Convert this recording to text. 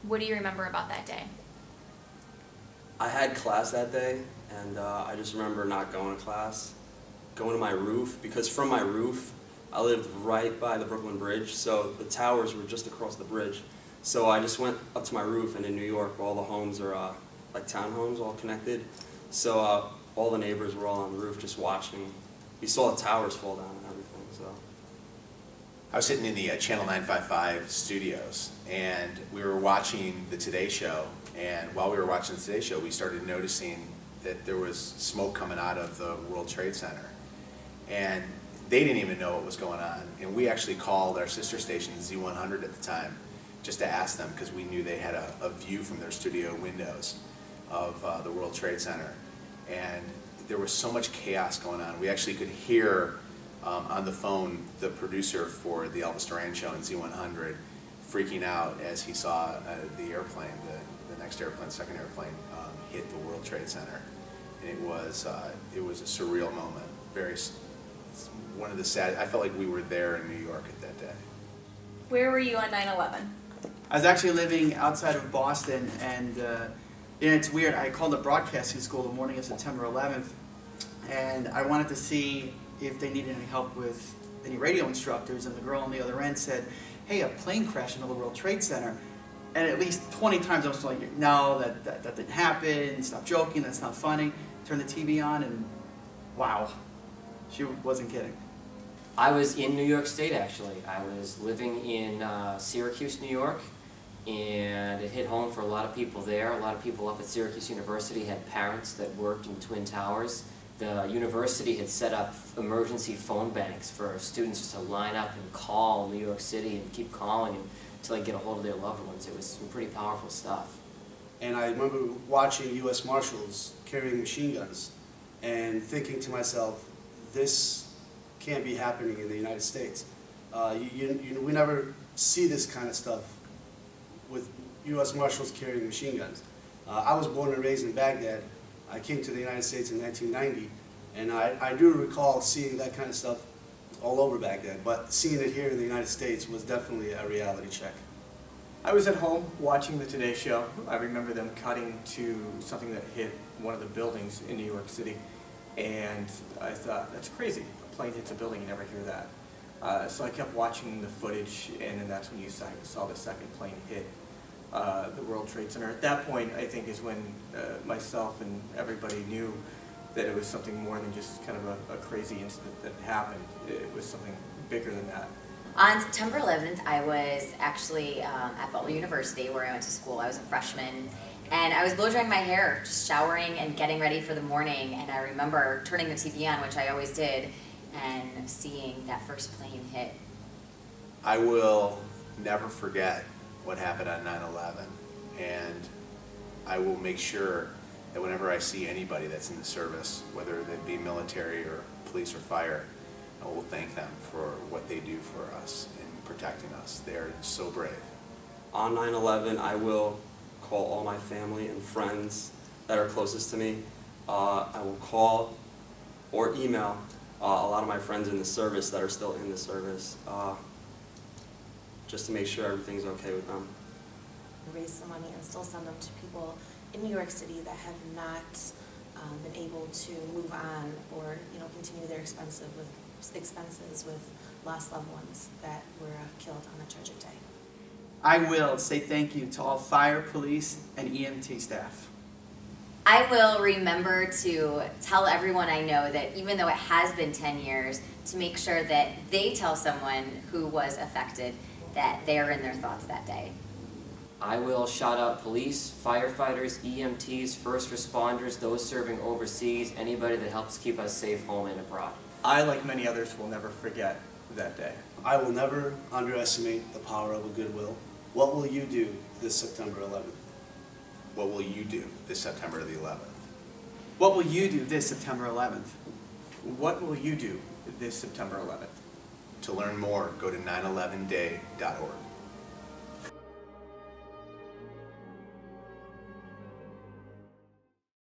What do you remember about that day? I had class that day, and I just remember not going to class, going to my roof, because from my roof, I lived right by the Brooklyn Bridge, so the towers were just across the bridge. So I just went up to my roof, and in New York, all the homes are like townhomes, all connected. So all the neighbors were all on the roof just watching. We saw the towers fall down and everything, so. I was sitting in the Channel 955 studios, and we were watching the Today Show, and while we were watching the Today Show, we started noticing that there was smoke coming out of the World Trade Center. And they didn't even know what was going on, and we actually called our sister station, Z100 at the time, just to ask them, because we knew they had a view from their studio windows of the World Trade Center. And there was so much chaos going on. We actually could hear on the phone the producer for the Elvis Duran show in Z100 freaking out as he saw the airplane, the next airplane, second airplane, hit the World Trade Center. And it was a surreal moment. One of the sad, I felt like we were there in New York at that day. Where were you on 9/11? I was actually living outside of Boston, and it's weird. I called the broadcasting school the morning of September 11th, and I wanted to see if they needed any help with any radio instructors, and the girl on the other end said, "Hey, a plane crashed into the World Trade Center." And at least 20 times I was like, "No, that didn't happen, stop joking, that's not funny." Turn the TV on, and wow, she wasn't kidding. I was in New York State, actually. I was living in Syracuse, New York, and it hit home for a lot of people there. A lot of people up at Syracuse University had parents that worked in Twin Towers. The university had set up emergency phone banks for students just to line up and call New York City and keep calling until they get a hold of their loved ones. It was some pretty powerful stuff. And I remember watching U.S. Marshals carrying machine guns and thinking to myself, this can't be happening in the United States. We never see this kind of stuff with U.S. Marshals carrying machine guns. I was born and raised in Baghdad. I came to the United States in 1990, and I do recall seeing that kind of stuff all over Baghdad, but seeing it here in the United States was definitely a reality check. I was at home watching the Today Show. I remember them cutting to something that hit one of the buildings in New York City, and I thought, that's crazy. A plane hits a building, you never hear that. So I kept watching the footage, and then that's when you saw the second plane hit the World Trade Center. At that point, I think, is when myself and everybody knew that it was something more than just kind of a crazy incident that happened. It was something bigger than that. On September 11th, I was actually at Butler University, where I went to school. I was a freshman, and I was blow drying my hair, just showering and getting ready for the morning, and I remember turning the TV on, which I always did, and seeing that first plane hit. I will never forget what happened on 9/11, and I will make sure that whenever I see anybody that's in the service, whether they be military or police or fire, I will thank them for what they do for us in protecting us. They're so brave. On 9/11, I will call all my family and friends that are closest to me. I will call or email a lot of my friends in the service that are still in the service, just to make sure everything's okay with them. Raise some money and still send them to people in New York City that have not been able to move on or continue their expenses with lost loved ones that were killed on that tragic day. I will say thank you to all fire, police, and EMT staff. I will remember to tell everyone I know that even though it has been 10 years, to make sure that they tell someone who was affected that they are in their thoughts that day. I will shout out police, firefighters, EMTs, first responders, those serving overseas, anybody that helps keep us safe home and abroad. I, like many others, will never forget that day. I will never underestimate the power of a goodwill. What will you do this September 11th? What will you do this September the 11th? What will you do this September 11th? What will you do this September 11th? To learn more, go to 911day.org.